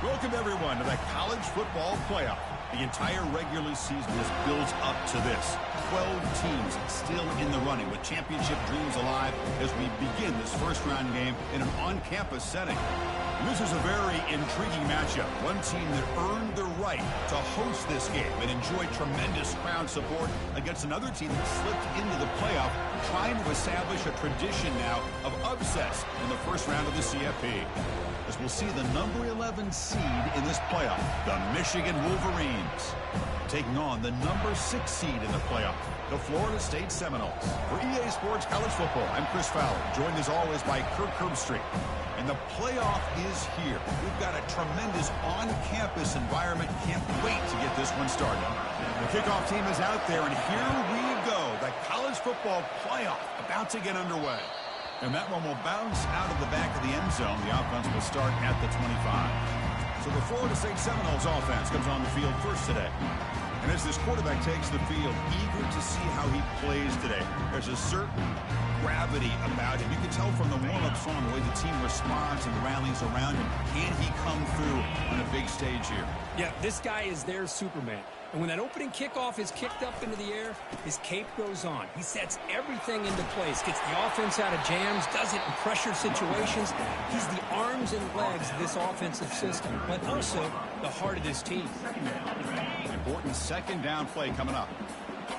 Welcome, everyone, to the college football playoff. The entire regular season is built up to this. 12 teams still in the running with championship dreams alive as we begin this first-round game in an on-campus setting. And this is a very intriguing matchup. One team that earned the right to host this game and enjoyed tremendous crowd support against another team that slipped into the playoff, trying to establish a tradition now of upsets in the first round of the CFB. As we'll see the number 11 seed in this playoff, the Michigan Wolverines, taking on the number 6 seed in the playoff, the Florida State Seminoles. For EA Sports College Football, I'm Chris Fowler, joined as always by Kirk Herbstreit. And the playoff is here. We've got a tremendous on-campus environment. Can't wait to get this one started. The kickoff team is out there, and here we go. The college football playoff about to get underway. And that one will bounce out of the back of the end zone. The offense will start at the 25. So the Florida State Seminoles offense comes on the field first today. And as this quarterback takes the field, eager to see how he plays today. There's a certain gravity about him. You can tell from the warm-up song the way the team responds and rallies around him. Can he come through on a big stage here? Yeah, this guy is their Superman. And when that opening kickoff is kicked up into the air, his cape goes on. He sets everything into place, gets the offense out of jams, does it in pressure situations. He's the arms and legs of this offensive system, but also the heart of this team. Important second down play coming up.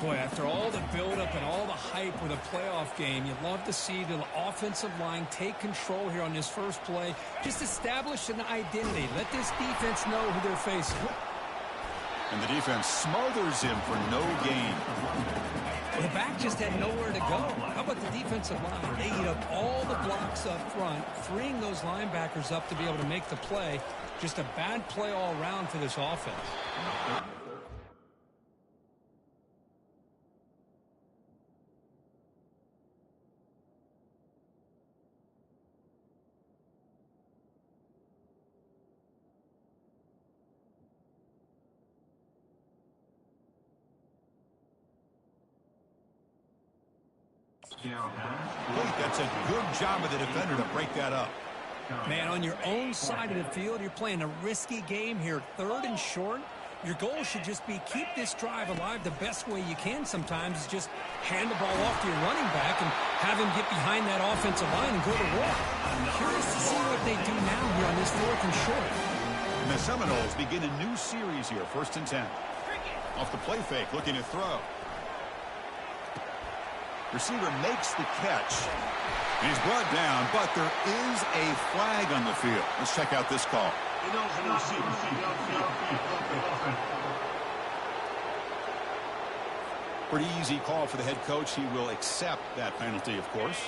Boy, after all the buildup and all the hype with a playoff game, you'd love to see the offensive line take control here on this first play. Just establish an identity. Let this defense know who they're facing. And the defense smothers him for no gain. Well, the back just had nowhere to go. How about the defensive line? They eat up all the blocks up front, freeing those linebackers up to be able to make the play. Just a bad play all around for this offense. That's a good job of the defender to break that up. Man, on your own side of the field, you're playing a risky game here. 3rd and short. Your goal should just be keep this drive alive the best way you can sometimes is just hand the ball off to your running back and have him get behind that offensive line and go to work. I'm curious to see what they do now here on this 4th and short. And the Seminoles begin a new series here, 1st and 10. Off the play fake, looking to throw. Receiver makes the catch. And he's brought down, but there is a flag on the field. Let's check out this call. Pretty easy call for the head coach. He will accept that penalty, of course.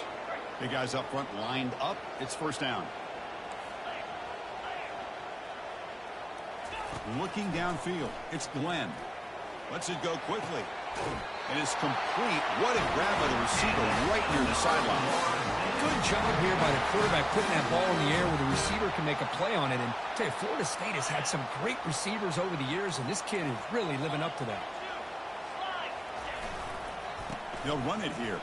The guys up front lined up. It's 1st down. Looking downfield. It's Glenn. Lets it go quickly. And it's complete. What a grab by the receiver right near the sideline. Good job here by the quarterback putting that ball in the air where the receiver can make a play on it. And I tell you, Florida State has had some great receivers over the years, and this kid is really living up to that. They'll run it here.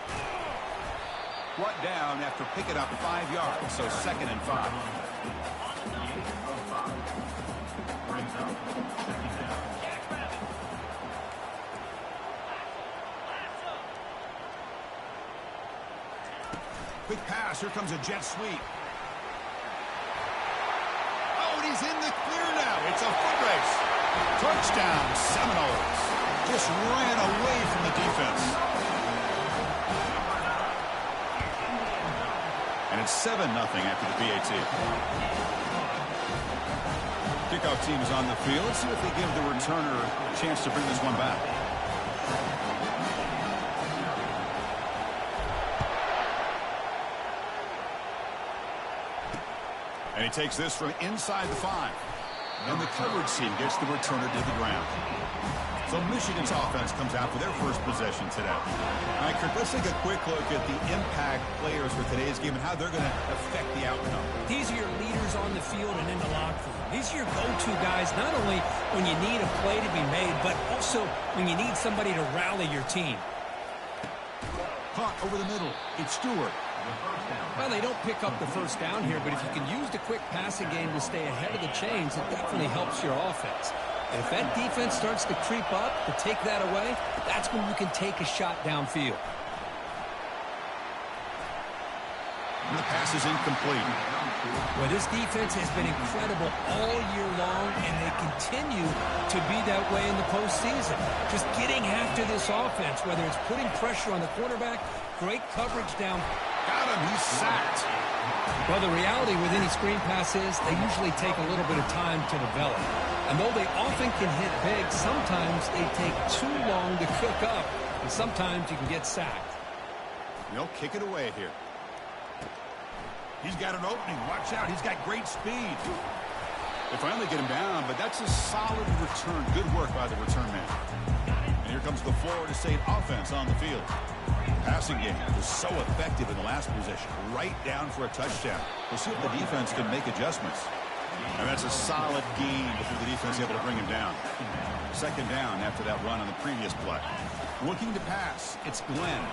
Brought down after picking up 5 yards, so 2nd and 5. Quick pass. Here comes a jet sweep. Oh, and he's in the clear now. It's a foot race. Touchdown, Seminoles. Just ran away from the defense. And it's 7-0 after the PAT. Kickoff team is on the field. Let's see if they give the returner a chance to bring this one back. And he takes this from inside the 5. And the coverage team gets the returner to the ground. So Michigan's offense comes out for their first possession today. All right, Kirk, let's take a quick look at the impact players for today's game and how they're going to affect the outcome. These are your leaders on the field and in the locker room. These are your go-to guys, not only when you need a play to be made, but also when you need somebody to rally your team. Caught over the middle. It's Stewart. Well, they don't pick up the first down here, but if you can use the quick passing game to stay ahead of the chains, it definitely helps your offense. And if that defense starts to creep up to take that away, that's when you can take a shot downfield. And the pass is incomplete. Well, this defense has been incredible all year long, and they continue to be that way in the postseason. Just getting after this offense, whether it's putting pressure on the quarterback, great coverage down. Got him. He's sacked. Well, the reality with any screen pass is they usually take a little bit of time to develop. And though they often can hit big, sometimes they take too long to cook up, and sometimes you can get sacked. They'll kick it away here. He's got an opening. Watch out. He's got great speed. They finally get him down, but that's a solid return. Good work by the return man. And here comes the Florida State offense on the field. Passing game was so effective in the last possession. Right down for a touchdown. We'll see if the defense can make adjustments. And that's a solid gain before the defense able to bring him down. Second down after that run on the previous play. Looking to pass. It's Glenn.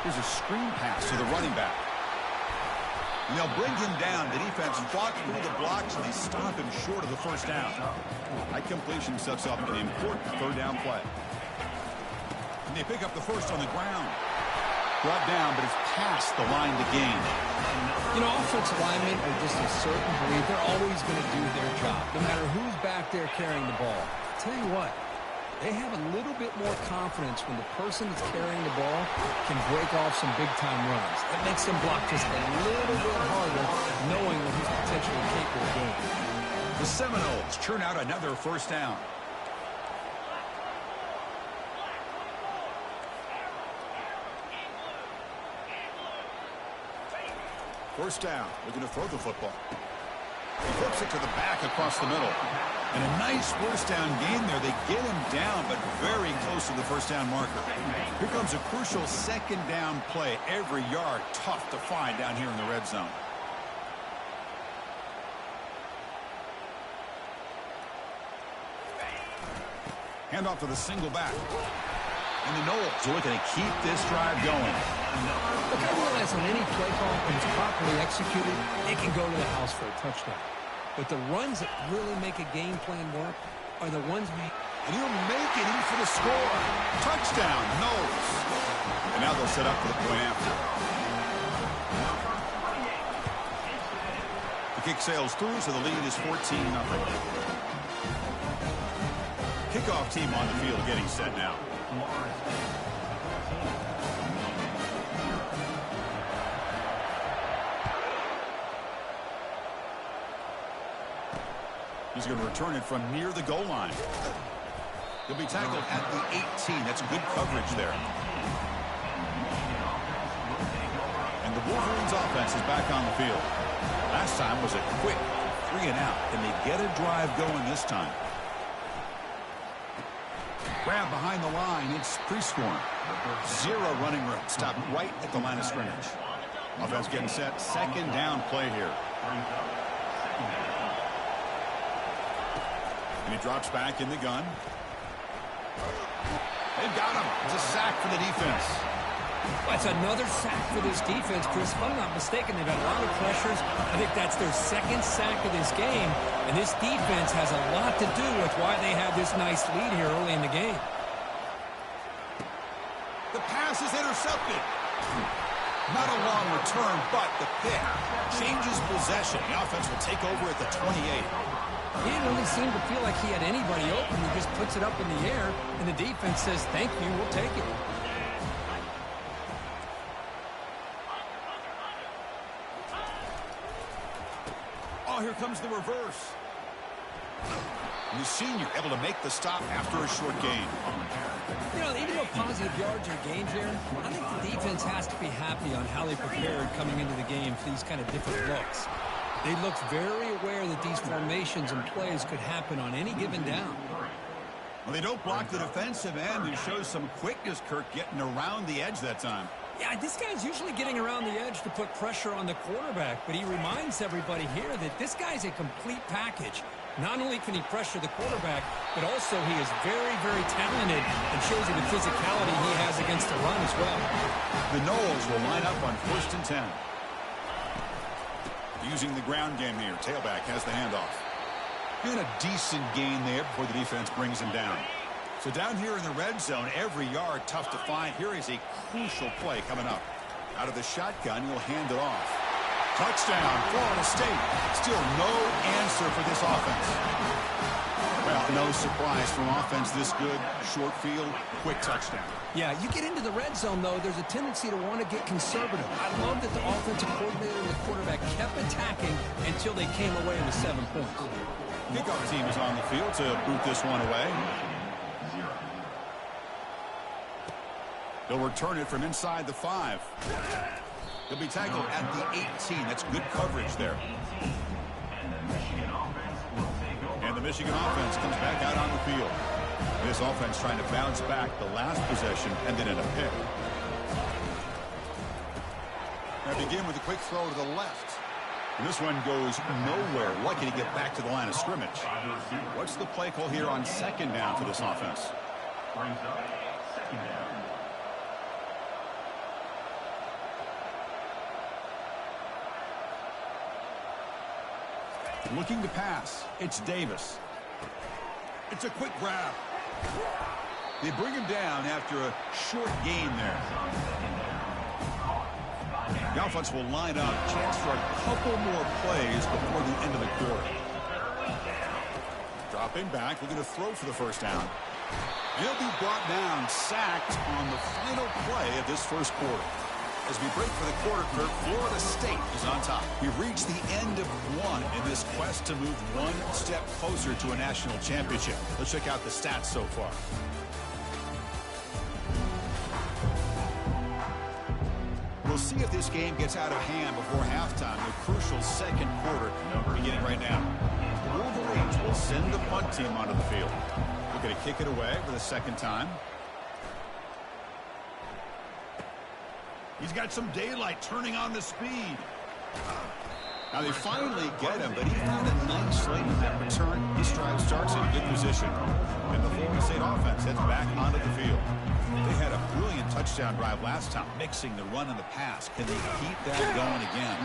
Here's a screen pass to the running back. And they'll bring him down. The defense fought through the blocks, and they stop him short of the first down. High completion sets up an important third down play. And they pick up the first on the ground. Brought down, but it's past the line to gain. You know, offensive linemen are just a certain breed. They're always going to do their job, no matter who's back there carrying the ball. I'll tell you what, they have a little bit more confidence when the person that's carrying the ball can break off some big-time runs. That makes them block just a little bit harder, knowing what he's potentially capable of doing. The Seminoles churn out another first down. First down, looking to throw the football. He flips it to the back across the middle. And a nice first down gain there. They get him down, but very close to the first down marker. Here comes a crucial second down play. Every yard tough to find down here in the red zone. Hand off to the single back. And the Noles are looking to keep this drive going. Look, I realize on any play call, when it's properly executed, it can go to the house for a touchdown. But the runs that really make a game plan work are the ones we... And he'll make it in for the score. Touchdown, Noles. And now they'll set up for the point after. The kick sails through, so the lead is 14-0. Kickoff team on the field getting set now. He's going to return it from near the goal line. He'll be tackled at the 18. That's good coverage there. And the Wolverines offense is back on the field. Last time was a quick 3 and out. Can they get a drive going this time? Grab behind the line. It's pre-scoring. 0 running room. Stopped right at the line of scrimmage. Offense getting set. Second down play here. And he drops back in the gun. They've got him. It's a sack for the defense. Well, it's another sack for this defense, Chris. If I'm not mistaken, they've had a lot of pressures. I think that's their second sack of this game. And this defense has a lot to do with why they have this nice lead here early in the game. The pass is intercepted. Not a long return, but the pick changes possession. The offense will take over at the 28. He didn't really seem to feel like he had anybody open. He just puts it up in the air, and the defense says, thank you, we'll take it. Oh, here comes the reverse. And the senior able to make the stop after a short gain. You know, even though positive yards are gained here, I think the defense has to be happy on how they prepared coming into the game for these kind of different looks. They looked very aware that these formations and plays could happen on any given down. Well, they don't block the defensive end and shows some quickness, Kirk, getting around the edge that time. Yeah, this guy's usually getting around the edge to put pressure on the quarterback, but he reminds everybody here that this guy's a complete package. Not only can he pressure the quarterback, but also he is very, very talented and shows you the physicality he has against the run as well. The Noles will line up on 1st and 10. Using the ground game here. Tailback has the handoff. And a decent gain there before the defense brings him down. So down here in the red zone, every yard tough to find. Here is a crucial play coming up. Out of the shotgun, he'll hand it off. Touchdown, Florida State. Still no answer for this offense. Well, no surprise from offense this good. Short field, quick touchdown. Yeah, you get into the red zone, though, there's a tendency to want to get conservative. I love that the offensive coordinator and the quarterback kept attacking until they came away with 7 points. Kickoff team is on the field to boot this one away. They'll return it from inside the 5. He'll be tackled at the 18. That's good coverage there. And the Michigan offense comes back out on the field. This offense trying to bounce back the last possession and then in a pick. Now begin with a quick throw to the left. And this one goes nowhere. Lucky to get back to the line of scrimmage. What's the play call here on 2nd down for this offense? Looking to pass. It's Davis. It's a quick grab. They bring him down after a short gain there. The offense will line up. Chance for a couple more plays before the end of the quarter. Dropping back. Looking to throw for the 1st down. He'll be brought down, sacked on the final play of this 1st quarter. As we break for the quarter, Kirk, Florida State is on top. We've reached the end of one in this quest to move one step closer to a national championship. Let's check out the stats so far. We'll see if this game gets out of hand before halftime. The crucial 2nd quarter beginning right now. The Wolverines will send the punt team onto the field. We're going to kick it away for the 2nd time. He's got some daylight, turning on the speed. Now they finally get him, but he found a nice lane in that return. His drive starts in good position. And the Florida State offense heads back onto the field. They had a brilliant touchdown drive last time, mixing the run and the pass. Can they keep that going again?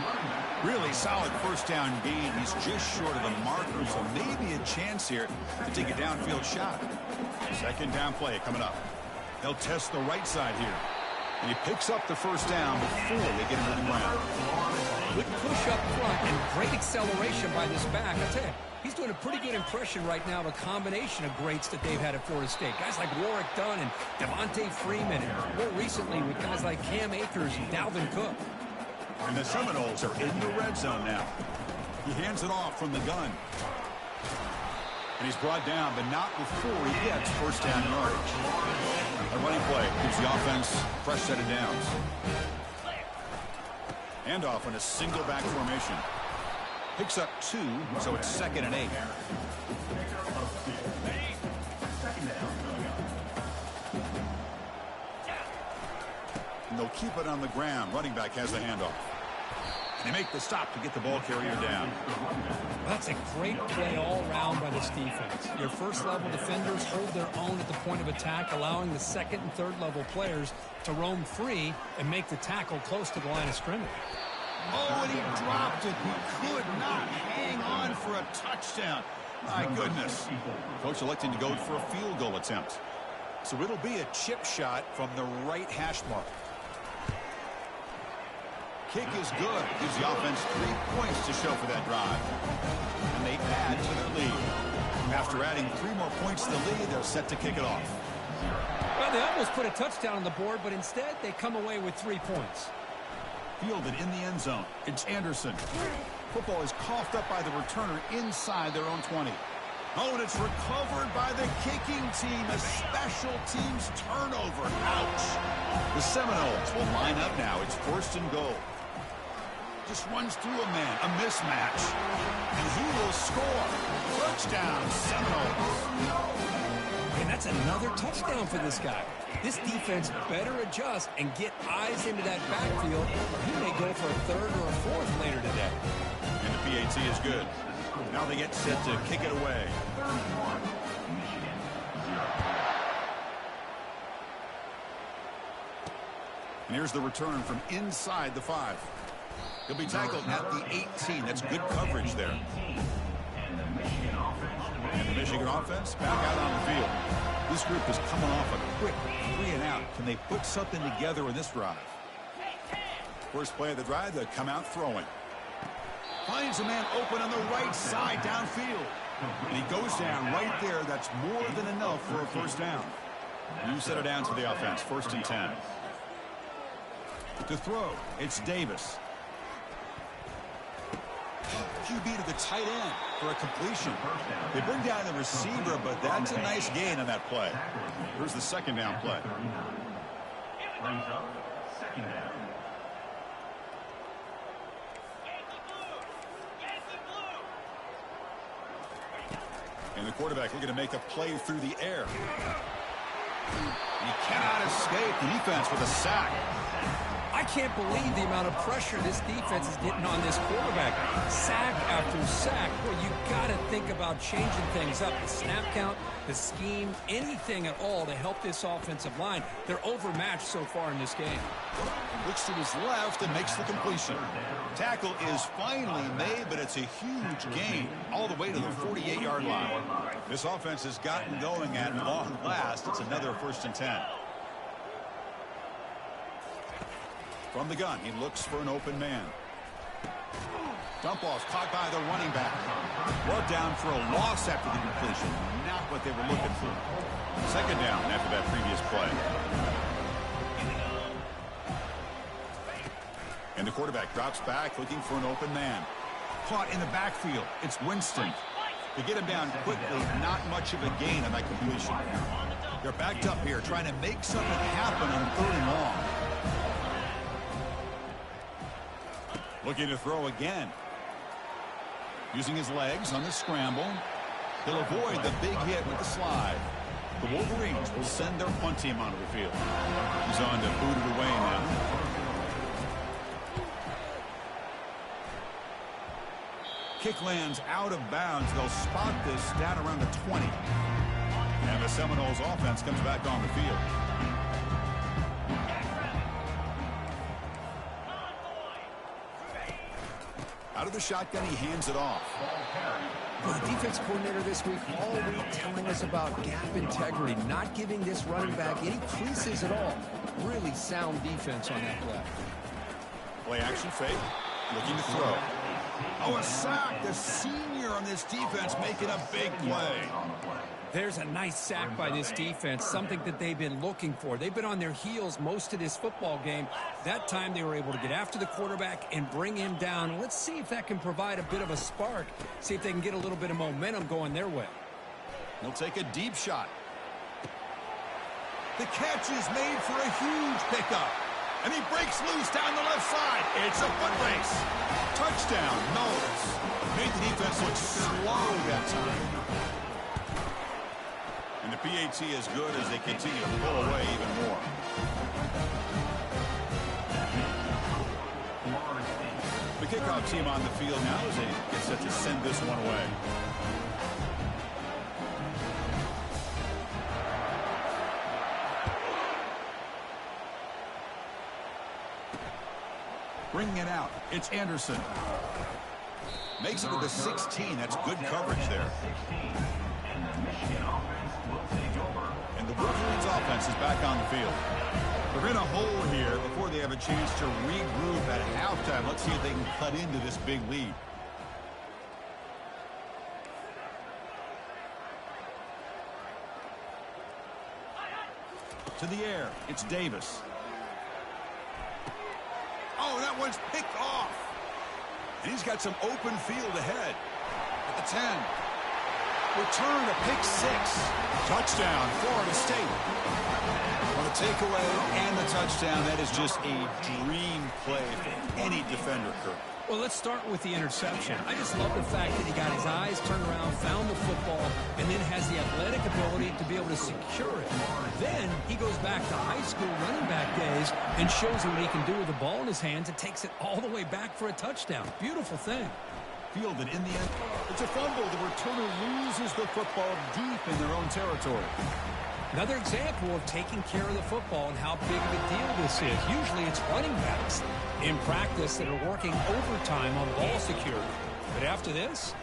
Really solid 1st down gain. He's just short of the marker, so maybe a chance here to take a downfield shot. 2nd down play coming up. They'll test the right side here. And he picks up the 1st down before they get him to the ground. Good push up front and great acceleration by this back. I tell you, he's doing a pretty good impression right now of a combination of greats that they've had at Florida State. Guys like Warwick Dunn and Devontae Freeman, and more recently with guys like Cam Akers and Dalvin Cook. And the Seminoles are in the red zone now. He hands it off from the gun. And he's brought down, but not before he gets 1st down yardage. A running play gives the offense fresh set of downs. Handoff on a single back formation. Picks up 2, so it's 2nd and 8. And they'll keep it on the ground. Running back has the handoff. They make the stop to get the ball carrier down. That's a great play all around by this defense. Your 1st-level defenders hold their own at the point of attack, allowing the 2nd and 3rd-level players to roam free and make the tackle close to the line of scrimmage. Oh, and he dropped it. He could not hang on for a touchdown. My goodness. Coach electing to go for a field goal attempt. So it'll be a chip shot from the right hash mark. Kick is good. Gives the offense 3 points to show for that drive. And they add to their lead. After adding 3 more points to the lead, they're set to kick it off. Well, they almost put a touchdown on the board, but instead they come away with 3 points. Fielded in the end zone. It's Anderson. Football is coughed up by the returner inside their own 20. Oh, and it's recovered by the kicking team. A special teams turnover. Ouch. The Seminoles will line up now. It's 1st and goal. Just runs through a man. A mismatch. And he will score. Touchdown, Seminoles. And that's another touchdown for this guy. This defense better adjust and get eyes into that backfield, or he may go for a 3rd or a 4th later today. And the PAT is good. Now they get set to kick it away. And here's the return from inside the 5. He'll be tackled at the 18. That's good coverage there. And the Michigan offense back out on the field. This group is coming off a quick 3 and out. Can they put something together in this drive? First play of the drive, they come out throwing. Finds a man open on the right side downfield. And he goes down right there. That's more than enough for a first down. You set it down to the offense. 1st and 10. To throw, it's Davis. QB to the tight end for a completion. They bring down the receiver, but that's a nice gain on that play. Here's the 2nd down play. And the quarterback looking to make a play through the air. He cannot escape the defense with a sack. I can't believe the amount of pressure this defense is getting on this quarterback. Sack after sack. Boy, you got to think about changing things up. The snap count, the scheme, anything at all to help this offensive line. They're overmatched so far in this game. Looks to his left and makes the completion. Tackle is finally made, but it's a huge gain all the way to the 48-yard line. This offense has gotten going at long last. It's another 1st and 10. From the gun, he looks for an open man. Dump off caught by the running back. Brought down for a loss after the completion. Not what they were looking for. 2nd down after that previous play. And the quarterback drops back looking for an open man. Caught in the backfield. It's Winston. To get him down quickly, not much of a gain on that completion. They're backed up here trying to make something happen on 3rd and long. Looking to throw again. Using his legs on the scramble. He'll avoid the big hit with the slide. The Wolverines will send their punt team onto the field. He's on to boot it away now. Kick lands out of bounds. They'll spot this down around the 20. And the Seminoles offense comes back on the field. Out of the shotgun, he hands it off. Well, the defense coordinator this week all week telling us about gap integrity, not giving this running back any creases at all. Really sound defense on that play. Play action fake, looking to throw. Oh, a sack. The senior on this defense making a big play. There's a nice sack by this defense, something that they've been looking for. They've been on their heels most of this football game. That time they were able to get after the quarterback and bring him down. Let's see if that can provide a bit of a spark. See if they can get a little bit of momentum going their way. He'll take a deep shot. The catch is made for a huge pickup. And he breaks loose down the left side. It's a foot race. Touchdown, Knowles. Made the defense look slow that time. And the PAT is good as they continue to pull away even more. The kickoff team on the field now as they get set to send this one away. Bringing it out, it's Anderson. Makes it to the 16. That's good coverage there. And the Wolverines offense is back on the field. They're in a hole here before they have a chance to regroup at halftime. Let's see if they can cut into this big lead. To the air, it's Davis. Oh, that one's picked off. And he's got some open field ahead. At the 10. Return to pick 6. Touchdown, Florida State. Well, the takeaway and the touchdown, that is just a dream play for any defender, Kirk. Well, let's start with the interception. I just love the fact that he got his eyes turned around, found the football, and then has the athletic ability to be able to secure it. Then he goes back to high school running back days and shows you what he can do with the ball in his hands and takes it all the way back for a touchdown. Beautiful thing. fielded in the end. It's a fumble. The returner loses the football deep in their own territory. Another example of taking care of the football and how big of a deal this is. Usually it's running backs in practice that are working overtime on ball security. But after this,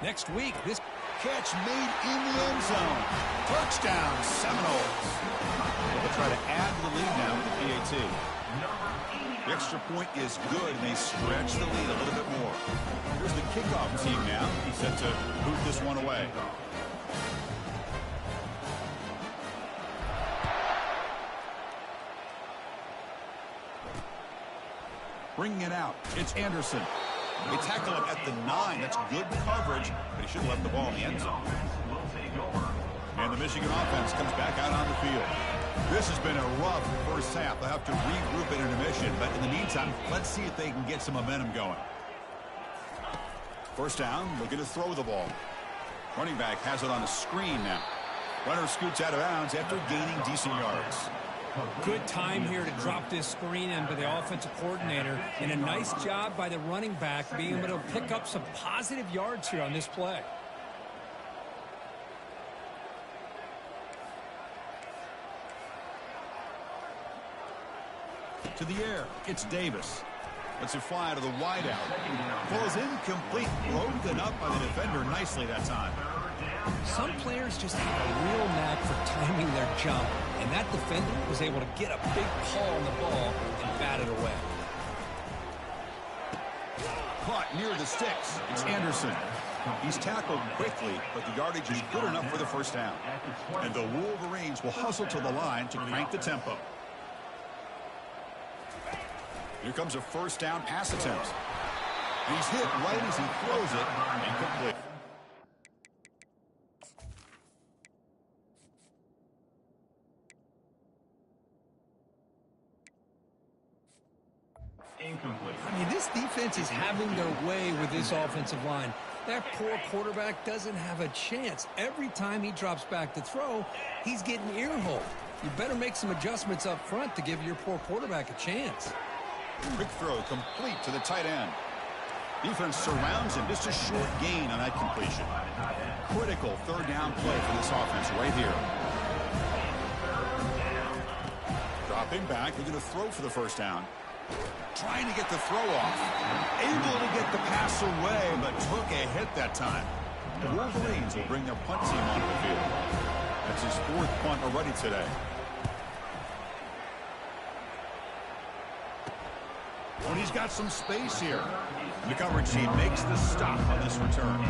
next week, this catch made in the end zone. Touchdown, Seminoles. They'll try to add to the lead now with the PAT. The extra point is good, and they stretch the lead a little bit more. Here's the kickoff team now. He's set to boot this one away. Bringing it out, it's Anderson. They tackle him at the 9. That's good coverage, but he should have left the ball in the end zone. And the Michigan offense comes back out on the field. This has been a rough first half. They'll have to regroup at intermission, but in the meantime, let's see if they can get some momentum going. First down, looking to throw the ball. Running back has it on a screen now. Runner scoots out of bounds after gaining decent yards. Good time here to drop this screen in by the offensive coordinator, and a nice job by the running back being able to pick up some positive yards here on this play. To the air, it's Davis. Lets it fly to the wideout. Ball is incomplete, broken up by the defender nicely that time. Some players just have a real knack for timing their jump, and that defender was able to get a big paw on the ball and bat it away. Caught near the sticks. It's Anderson. He's tackled quickly, but the yardage is good enough for the first down. And the Wolverines will hustle to the line to crank the tempo. Here comes a first down pass attempt. And he's hit right as he throws it, incomplete. I mean, this defense is having their way with this offensive line. That poor quarterback doesn't have a chance. Every time he drops back to throw, he's getting ear-holed. You better make some adjustments up front to give your poor quarterback a chance. Quick throw complete to the tight end. Defense surrounds him. Just a short gain on that completion. Critical third down play for this offense right here. Dropping back. They're going to throw for the first down. Trying to get the throw off. Able to get the pass away, but took a hit that time. The Wolverines will bring their punt team onto the field. That's his 4th punt already today. Well, he's got some space here. The coverage team makes the stop on this return.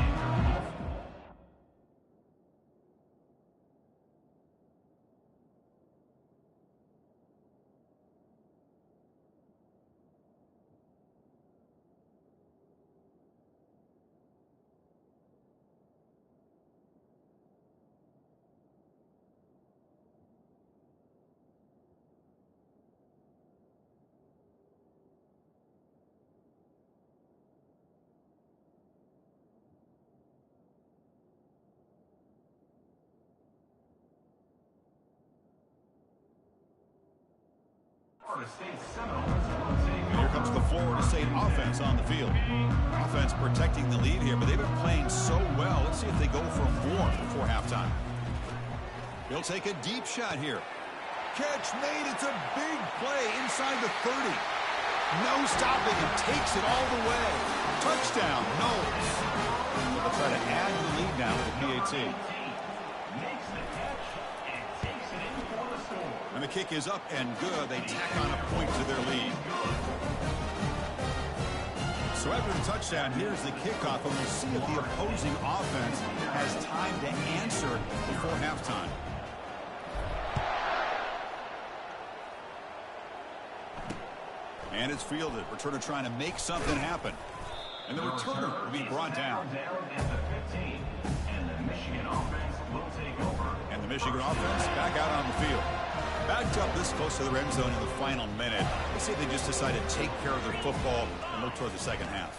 Here comes the Florida State offense on the field. Offense protecting the lead here, but they've been playing so well. Let's see if they go for more before halftime. He'll take a deep shot here. Catch made. It's a big play inside the 30. No stopping him. Takes it all the way. Touchdown, Knowles. They'll try to add the lead now with the PAT. And the kick is up and good. They tack on a point to their lead. So after the touchdown, here's the kickoff, and we'll see if the opposing offense has time to answer before halftime. And it's fielded. Returner trying to make something happen. And the returner will be brought down. And the Michigan offense back out on the field. Backed up this close to the red zone in the final minute. Let's see if they just decide to take care of their football and look toward the second half.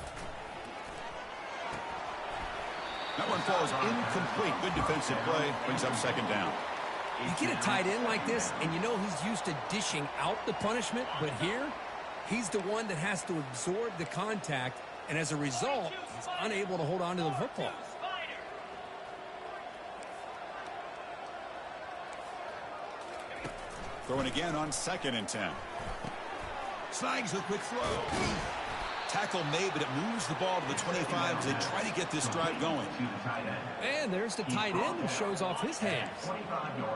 That one falls incomplete. Good defensive play. Brings up second down. You get a tight end like this, and you know he's used to dishing out the punishment, but here, he's the one that has to absorb the contact And as a result, he's unable to hold on to the football. Throwing again on 2nd and 10. Snags a quick throw. Tackle made, but it moves the ball to the 25 as they try to get this drive going. And there's the tight end who shows off his hands.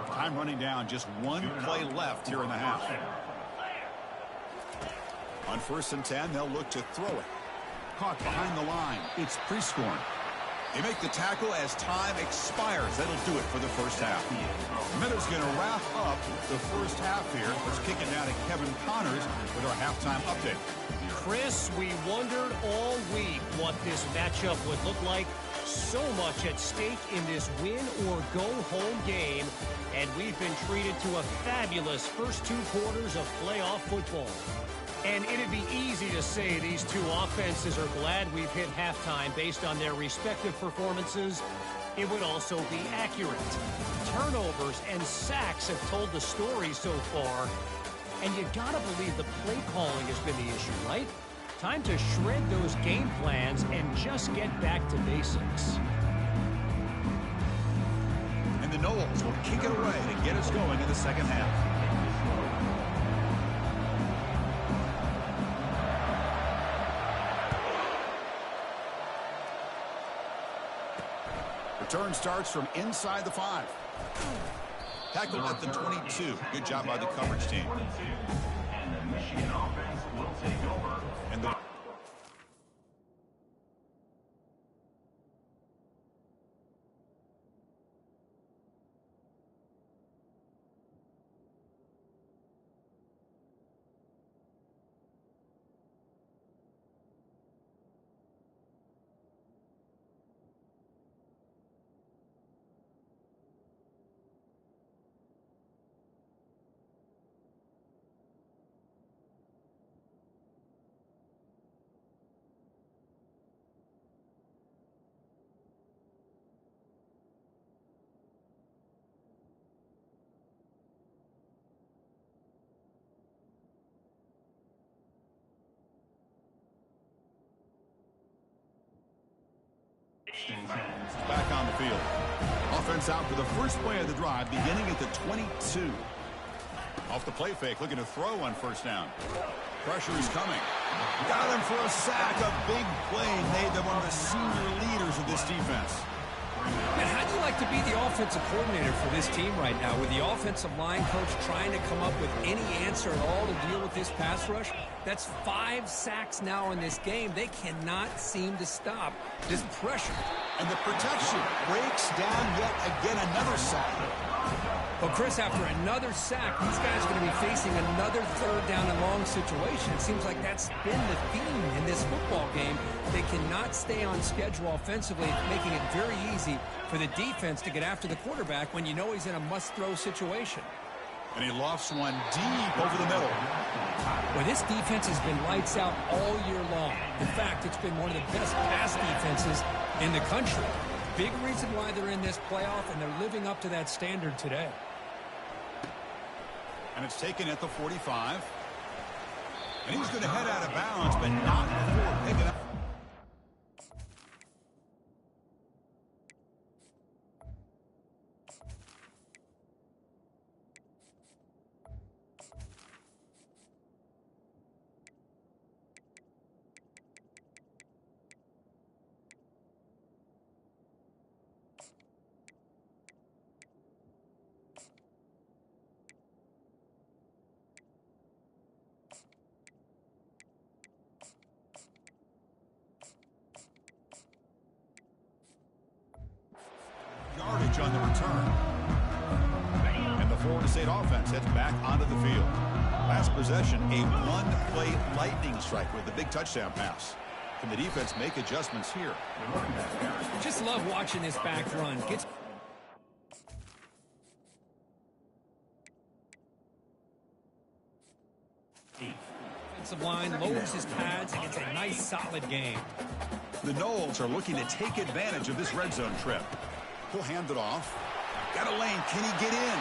Time running down, just one play left here in the half. On 1st and 10, they'll look to throw it. Caught behind the line. It's pre-scoring. They make the tackle as time expires. That'll do it for the first half. Miller's going to wrap up the first half here. Let's kick it down to Kevin Connors with our halftime update. Chris, we wondered all week what this matchup would look like. So much at stake in this win-or-go-home game, and we've been treated to a fabulous first 2 quarters of playoff football. And it'd be easy to say these two offenses are glad we've hit halftime based on their respective performances. It would also be accurate. Turnovers and sacks have told the story so far. And you gotta believe the play calling has been the issue, right? Time to shred those game plans and just get back to basics. And the Noles will kick it away to get us going in the second half. Return starts from inside the 5. Tackled at the 22. Good job by the coverage team. And the Michigan offense will take over. And the back on the field. Offense out for the first play of the drive, beginning at the 22. Off the play fake, looking to throw on 1st down. Pressure is coming. Got him for a sack. A big play made them one of the senior leaders of this defense. Man, how do you like to be the offensive coordinator for this team right now with the offensive line coach trying to come up with any answer at all to deal with this pass rush? That's 5 sacks now in this game. They cannot seem to stop this pressure. And the protection breaks down yet again, another sack. But, Chris, after another sack, these guys are going to be facing another 3rd down and long situation. It seems like that's been the theme in this football game. They cannot stay on schedule offensively, making it very easy for the defense to get after the quarterback when you know he's in a must-throw situation. And he lofts one deep over the middle. Well, this defense has been lights out all year long. In fact, it's been one of the best pass defenses in the country. Big reason why they're in this playoff, and they're living up to that standard today. And it's taken at the 45. And he's going to head out of bounds, but not before picking up. Yardage on the return. And the Florida State offense heads back onto the field. Last possession, a one-play lightning strike with the big touchdown pass. Can the defense make adjustments here? Just love watching this back run. Offensive line lowers his pads and gets a nice solid game. The Noles are looking to take advantage of this red zone trip. He'll hand it off. Got a lane. Can he get in?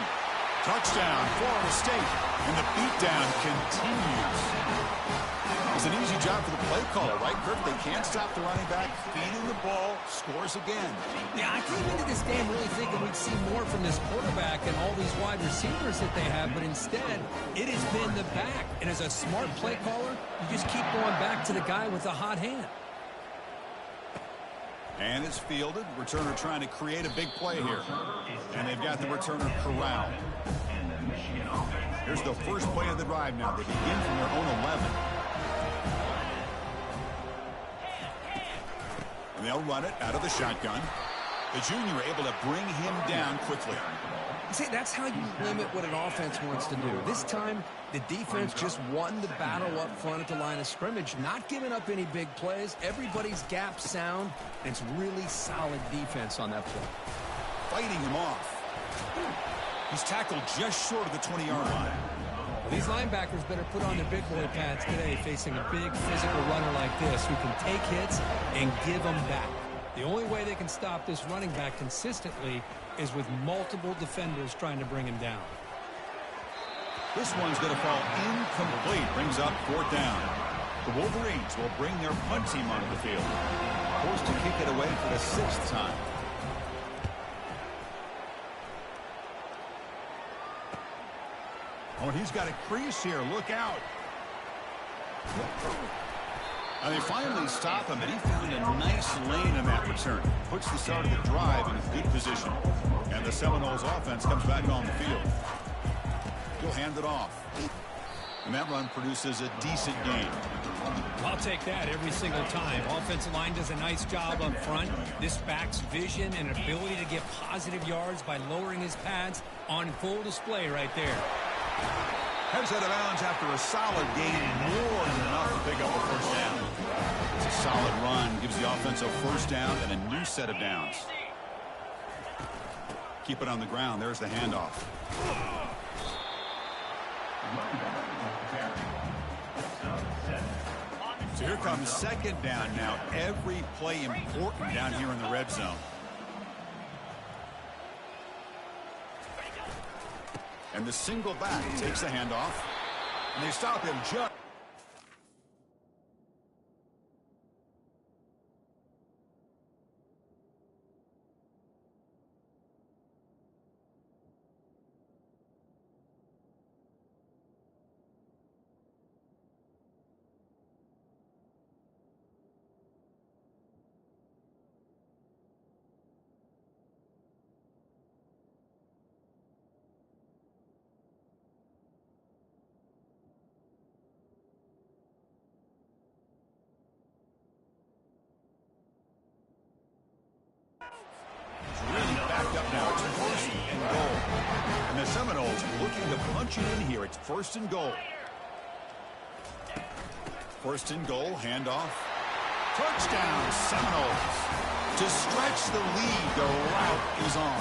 Touchdown, Florida State. And the beatdown continues. It's an easy job for the play caller, right, Kirk? They can't stop the running back, feeding the ball, scores again. Yeah, I came into this game really thinking we'd see more from this quarterback and all these wide receivers that they have, but instead, it has been the back. And as a smart play caller, you just keep going back to the guy with the hot hand. And it's fielded. Returner trying to create a big play here. And they've got the returner corralled. Here's the first play of the drive now. They begin from their own 11. And they'll run it out of the shotgun. The junior able to bring him down quickly. See, that's how you limit what an offense wants to do. This time, the defense just won the battle up front at the line of scrimmage, not giving up any big plays. Everybody's gap sound, and it's really solid defense on that play. Fighting him off. He's tackled just short of the 20-yard line. These linebackers better put on their big boy pads today, facing a big physical runner like this who can take hits and give them back. The only way they can stop this running back consistently is with multiple defenders trying to bring him down. This one's going to fall incomplete. Brings up 4th down. The Wolverines will bring their punt team onto the field. Forced to kick it away for the 6th time. Oh, and he's got a crease here. Look out. And they finally stop him, and he found a nice lane in that return. Puts the start of the drive in a good position. And the Seminoles offense comes back on the field. He'll hand it off. And that run produces a decent gain. I'll take that every single time. Offensive line does a nice job up front. This back's vision and ability to get positive yards by lowering his pads on full display right there. Heads out of bounds after a solid gain, more than enough to pick up a first down. It's a solid run, gives the offense a first down and a new set of downs. Keep it on the ground. There's the handoff. So here comes 2nd down now. Every play important down here in the red zone. And the single back takes the handoff. And they stop him just. And the Seminoles looking to punch it in here. It's 1st and goal. 1st and goal, handoff. Touchdown, Seminoles. To stretch the lead, the route is on.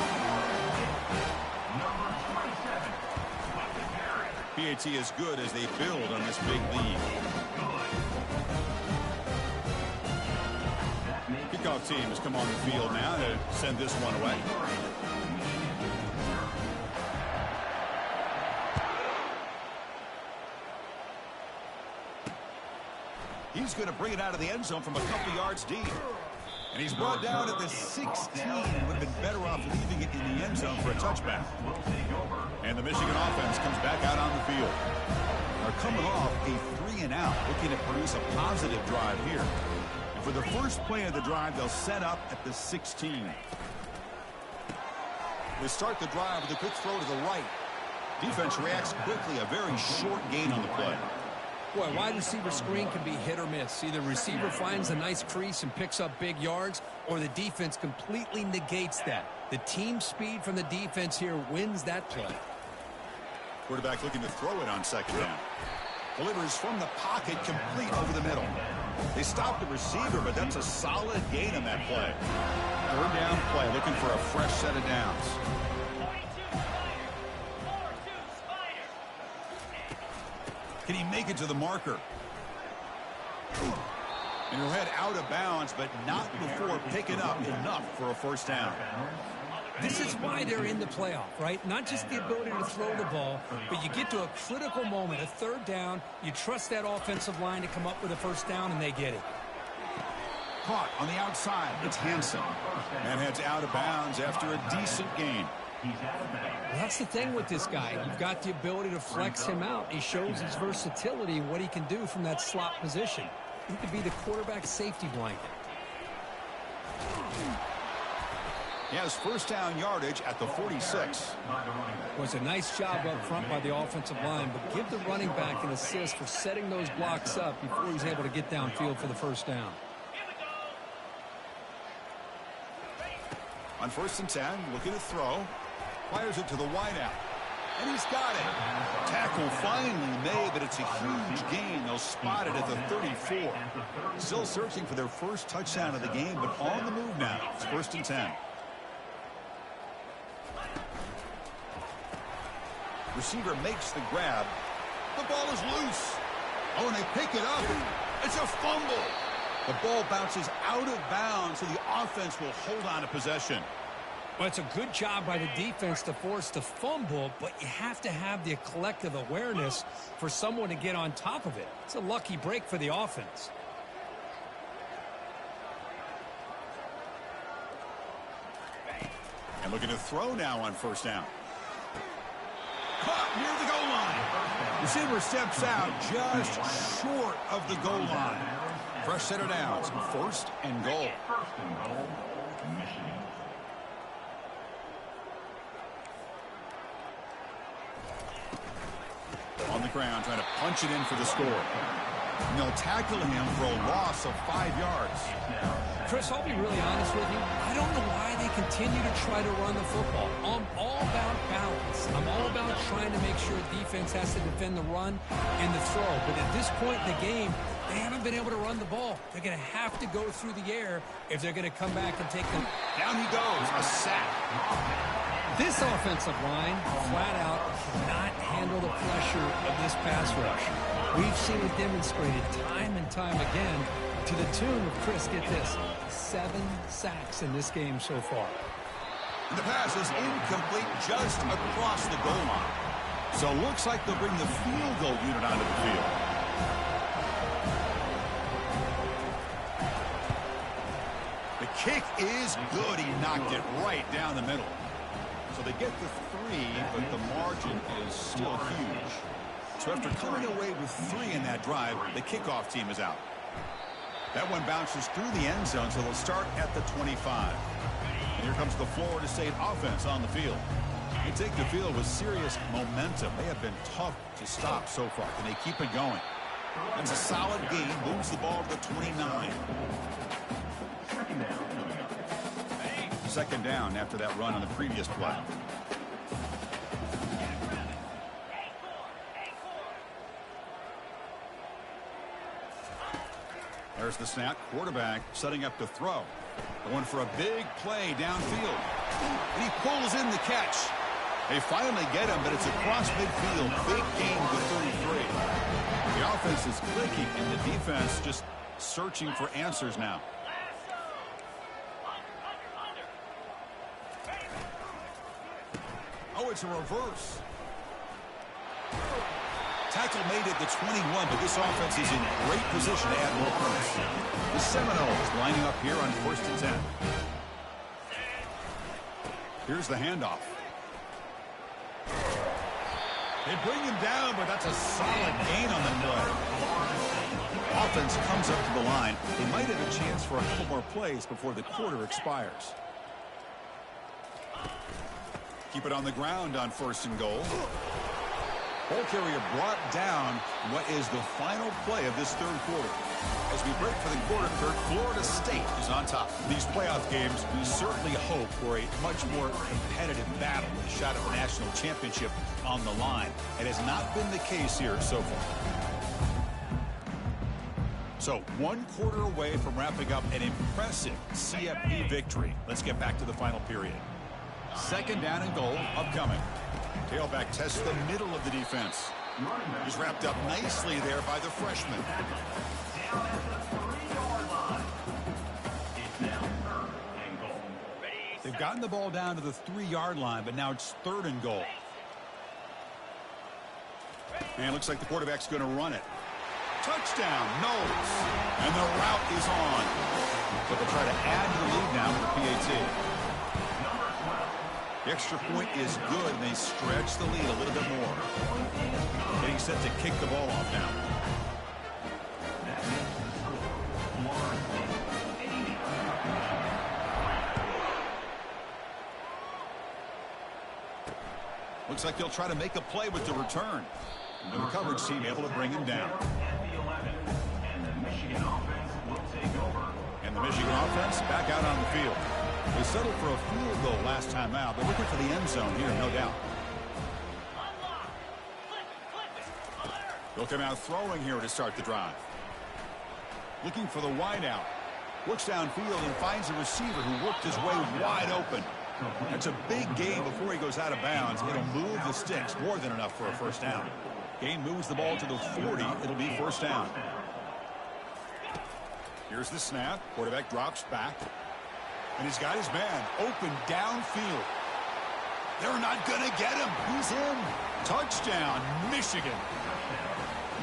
PAT is good as they build on this big lead. Kickoff team has come on the field now to send this one away. He's going to bring it out of the end zone from a couple yards deep. And he's brought down at the 16. Would have been better off leaving it in the end zone for a touchback. And the Michigan offense comes back out on the field. They're coming off a 3-and-out, looking to produce a positive drive here. And for the first play of the drive, they'll set up at the 16. They start the drive with a quick throw to the right. Defense reacts quickly, a very short gain on the play. Boy, wide receiver screen can be hit or miss. Either receiver finds a nice crease and picks up big yards, or the defense completely negates that. The team speed from the defense here wins that play. Quarterback looking to throw it on 2nd down. Delivers from the pocket, complete over the middle. They stop the receiver, but that's a solid gain on that play. 3rd down play, looking for a fresh set of downs. Can he make it to the marker? And he'll head out of bounds, but not before picking up enough for a first down. This is why they're in the playoff, right? Not just the ability to throw the ball, but you get to a critical moment, a third down, you trust that offensive line to come up with a first down, and they get it. Caught on the outside. It's Hansen. And heads out of bounds after a decent gain. That's the thing with this guy. You've got the ability to flex him out. He shows his versatility, what he can do from that slot position. He could be the quarterback safety blanket. He has first down yardage at the 46. Was a nice job up front by the offensive line, but give the running back an assist for setting those blocks up before he's able to get downfield for the first down. On 1st and 10, looking to throw. Fires it to the wideout. And he's got it. Tackle finally made, but it's a huge gain. They'll spot it at the 34. Still searching for their first touchdown of the game, but on the move now. It's 1st and 10. Receiver makes the grab. The ball is loose. Oh, and they pick it up. It's a fumble. The ball bounces out of bounds, so the offense will hold on to possession. Well, it's a good job by the defense to force the fumble, but you have to have the collective awareness for someone to get on top of it. It's a lucky break for the offense. And looking to throw now on 1st down. Caught near the goal line. Receiver steps out just short of the goal line. Fresh set of downs. 1st and goal. On the ground, trying to punch it in for the score. And they'll tackle him for a loss of 5 yards. Chris, I'll be really honest with you. I don't know why they continue to try to run the football. I'm all about balance. I'm all about trying to make sure defense has to defend the run and the throw. But at this point in the game, they haven't been able to run the ball. They're going to have to go through the air if they're going to come back and take them. Down he goes, a sack. This offensive line, flat out, cannot handle the pressure of this pass rush. We've seen it demonstrated time and time again to the tune of, Chris, get this, 7 sacks in this game so far. And the pass is incomplete just across the goal line. So it looks like they'll bring the field goal unit onto the field. The kick is good. He knocked it right down the middle. So they get the 3, but the margin is still huge. So after coming away with 3 in that drive, the kickoff team is out. That one bounces through the end zone, so they'll start at the 25. And here comes the Florida State offense on the field. They take the field with serious momentum. They have been tough to stop so far. Can they keep it going? That's a solid gain. Moves the ball to the 29. Second down after that run on the previous play. There's the snap. Quarterback setting up to throw. Going for a big play downfield. And he pulls in the catch. They finally get him, but it's across midfield. Big gain to 33. The offense is clicking, and the defense just searching for answers now. Oh, it's a reverse. Tackle made at the 21, but this offense is in great position to add more points. The Seminoles lining up here on 1st and 10. Here's the handoff. They bring him down, but that's a solid gain on the play. Offense comes up to the line. They might have a chance for a couple more plays before the quarter expires. Keep it on the ground on 1st and goal. Ball carrier brought down what is the final play of this third quarter. As we break for the quarter, Florida State is on top. These playoff games, we certainly hope for a much more competitive battle with a shot at the national championship on the line. It has not been the case here so far. So 1 quarter away from wrapping up an impressive CFB victory. Let's get back to the final period. Second down and goal upcoming. Tailback tests the middle of the defense. He's wrapped up nicely there by the freshman. Down at the 3-yard line. It's now 3rd and goal. They've They've gotten the ball down to the 3-yard line, but now it's 3rd and goal. And it looks like the quarterback's going to run it. Touchdown, Knowles. And the route is on. But they'll try to add to the lead now with the PAT. The extra point is good, and they stretch the lead a little bit more. Getting set to kick the ball off now. Looks like they'll try to make a play with the return. And the coverage team able to bring him down. And the Michigan offense back out on the field. They settled for a field goal last time out. They're looking for the end zone here, no doubt. They'll come out throwing here to start the drive. Looking for the wide out. Looks downfield and finds a receiver who worked his way wide open. That's a big gain before he goes out of bounds. It'll move the sticks, more than enough for a first down. Gain moves the ball to the 40. It'll be first down. Here's the snap. Quarterback drops back. And he's got his man open downfield. They're not going to get him. He's in. Touchdown, Michigan.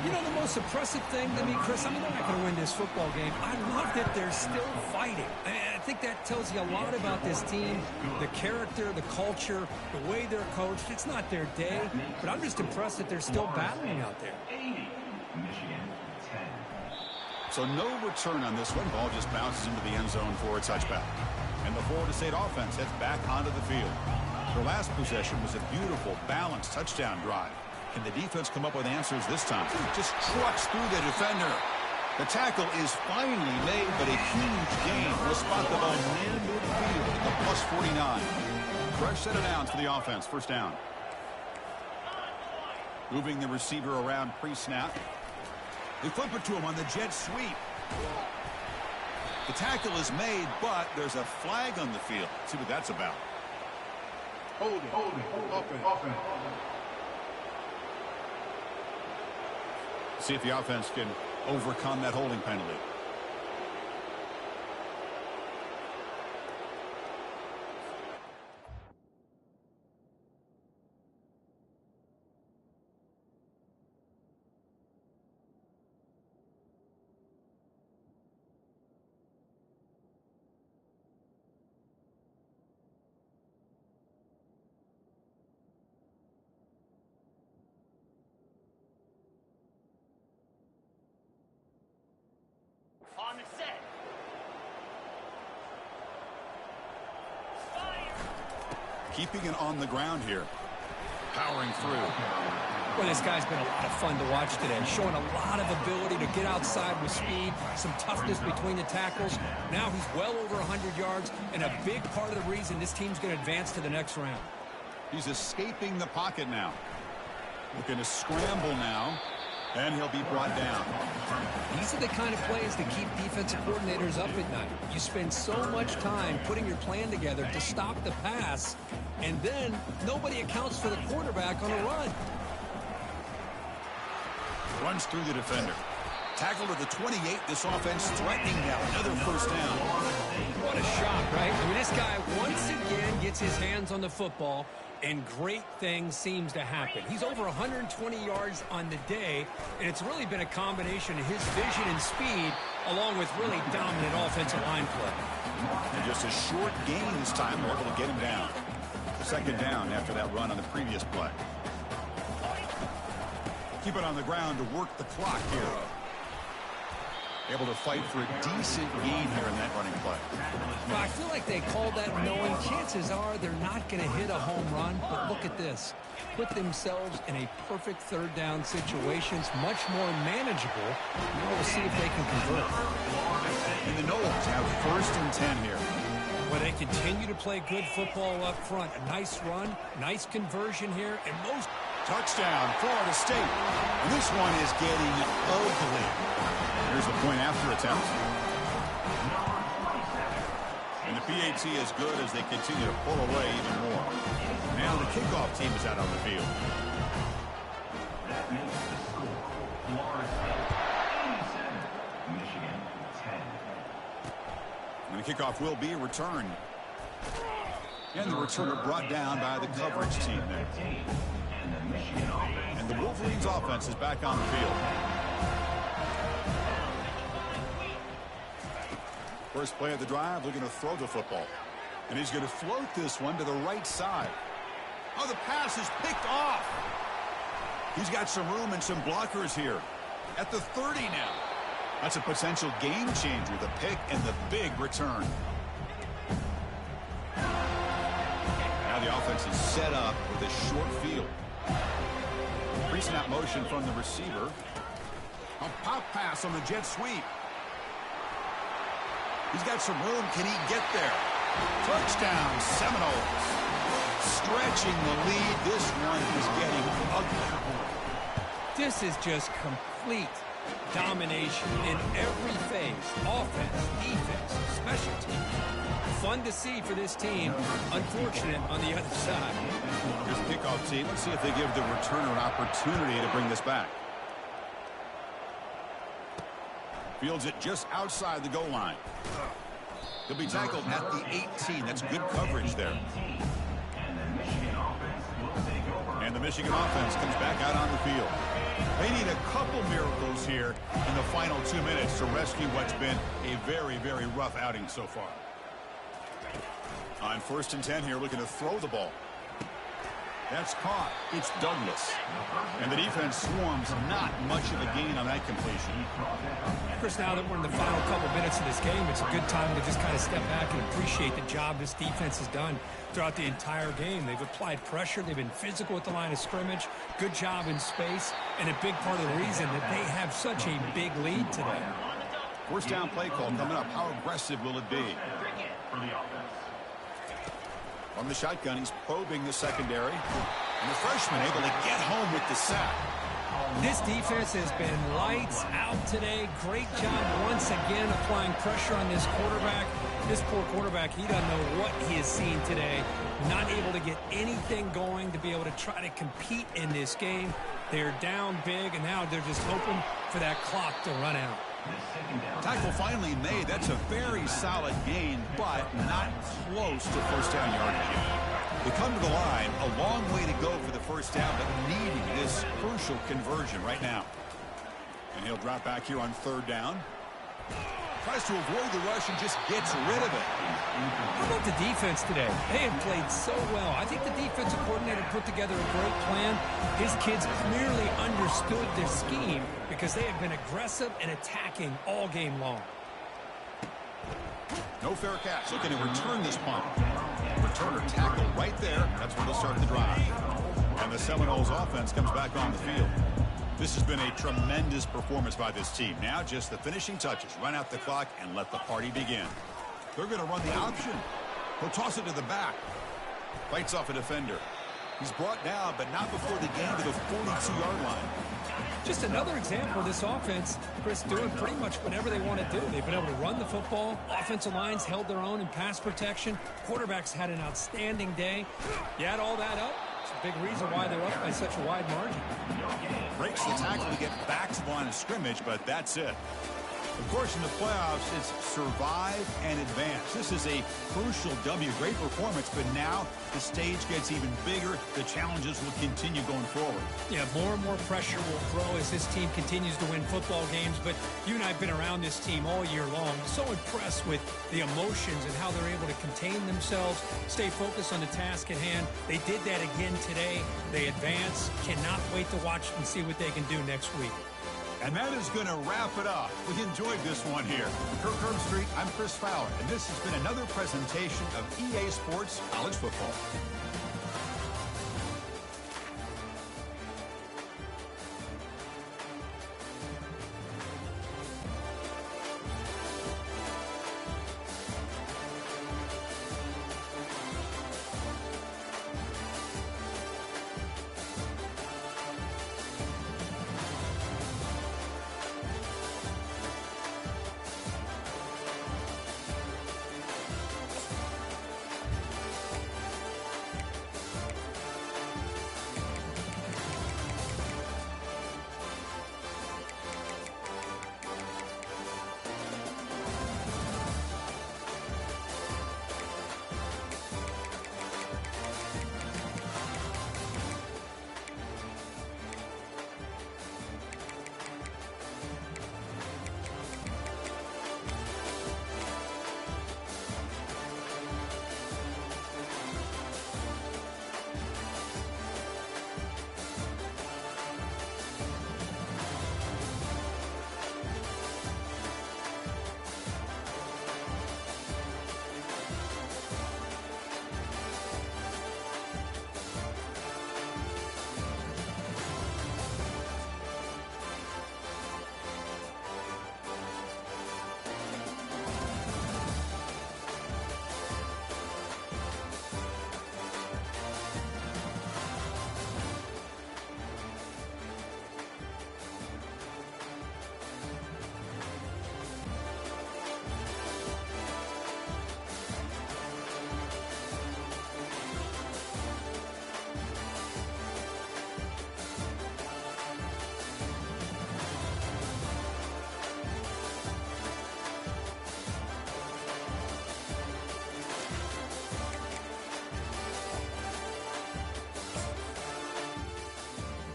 You know, the most impressive thing to me, Chris, I mean, they're not going to win this football game. I love that they're still fighting. I think that tells you a lot about this team, the character, the culture, the way they're coached. It's not their day, but I'm just impressed that they're still battling out there. So no return on this one. Ball just bounces into the end zone for a touchback. And the Florida State offense heads back onto the field. Their last possession was a beautiful, balanced touchdown drive. Can the defense come up with answers this time? Just trucks through the defender. The tackle is finally made, but a huge gain. Will spot the ball near midfield at the +49. Fresh set of downs for the offense. First down. Moving the receiver around pre-snap. They flip it to him on the jet sweep. The tackle is made, but there's a flag on the field. Let's see what that's about. Hold it. Offense. See if the offense can overcome that holding penalty. On the set. Fire. Keeping it on the ground here. Powering through. Well, this guy's been a lot of fun to watch today. Showing a lot of ability to get outside with speed, some toughness between the tackles. Now he's well over 100 yards, and a big part of the reason this team's going to advance to the next round. He's escaping the pocket now. Looking to scramble now. And he'll be brought down. These are the kind of plays that keep defensive coordinators up at night. You spend so much time putting your plan together to stop the pass, and then nobody accounts for the quarterback on a run. Runs through the defender. Tackled at the 28. This offense threatening now. Another first down. What a shot, right? I mean, this guy once again gets his hands on the football, and great things seems to happen. He's over 120 yards on the day, and it's really been a combination of his vision and speed along with really dominant offensive line play. And just a short gain this time. They're able to get him down. Second down after that run on the previous play. Keep it on the ground to work the clock here. Able to fight for a decent gain here in that running play. Well, I feel like they called that knowing chances are they're not going to hit a home run, but look at this. Put themselves in a perfect third down situation. It's much more manageable. Now we'll see if they can convert. And the Noles have 1st and 10 here. Well, they continue to play good football up front. A nice run, nice conversion here, and most... Touchdown, Florida State. And this one is getting ugly. Here's the point after attempt. And the PAT is good as they continue to pull away even more. Now the kickoff team is out on the field. That makes the score. Florida State 87, Michigan 10. And the kickoff will be returned. And the returner brought down by the coverage team there. And the Wolverines offense is back on the field. First play of the drive, they're going to throw the football. And he's going to float this one to the right side. Oh, the pass is picked off. He's got some room and some blockers here. At the 30 now. That's a potential game changer, the pick and the big return. Now the offense is set up with a short field. Pre-snap motion from the receiver. A pop pass on the jet sweep. He's got some room. Can he get there? Touchdown, Seminoles. Stretching the lead. This one is getting ugly. This is just complete domination in every phase. Offense, defense, special teams. Fun to see for this team. Unfortunate on the other side. Here's the kickoff team. Let's see if they give the returner an opportunity to bring this back. Fields it just outside the goal line. He'll be tackled at the 18. That's good coverage there. And the Michigan offense comes back out on the field. They need a couple miracles here in the final 2 minutes to rescue what's been a very, very rough outing so far. On 1st and 10 here, looking to throw the ball. That's caught. It's Douglas. And the defense swarms not much of a gain on that completion. Chris, now that we're in the final couple minutes of this game, it's a good time to just kind of step back and appreciate the job this defense has done throughout the entire game. They've applied pressure. They've been physical at the line of scrimmage. Good job in space. And a big part of the reason that they have such a big lead today. First down play call coming up. How aggressive will it be? From the shotgun, he's probing the secondary. And the freshman able to get home with the sack. This defense has been lights out today. Great job once again applying pressure on this quarterback. This poor quarterback, he doesn't know what he has seen today. Not able to get anything going to be able to try to compete in this game. They're down big, and now they're just hoping for that clock to run out. Tackle finally made. That's a very solid gain, but not close to first down yardage. They come to the line, a long way to go for the first down, but needing this crucial conversion right now. And he'll drop back here on 3rd down. Tries to avoid the rush and just gets rid of it. How about the defense today? They have played so well. I think the defensive coordinator put together a great plan. His kids clearly understood their scheme because they have been aggressive and attacking all game long. No fair catch. Looking to return this punt. Returner tackle right there. That's where they'll start the drive. And the Seminoles offense comes back on the field. This has been a tremendous performance by this team. Now just the finishing touches. Run out the clock and let the party begin. They're going to run the option. He'll toss it to the back. Fights off a defender. He's brought down, but not before they gain to the 42-yard line. Just another example of this offense, Chris, doing pretty much whatever they want to do. They've been able to run the football. Offensive lines held their own in pass protection. Quarterbacks had an outstanding day. You add all that up, it's a big reason why they're up by such a wide margin. Breaks the tackle to get back to the line of scrimmage, but that's it. Of course, in the playoffs, it's survive and advance. This is a crucial W. Great performance, but now the stage gets even bigger. The challenges will continue going forward. Yeah, more and more pressure will grow as this team continues to win football games. But you and I have been around this team all year long. So impressed with the emotions and how they're able to contain themselves, stay focused on the task at hand. They did that again today. They advance. Cannot wait to watch and see what they can do next week. And that is going to wrap it up. We enjoyed this one here. Kirk Herbstreit, I'm Chris Fowler, and this has been another presentation of EA Sports College Football.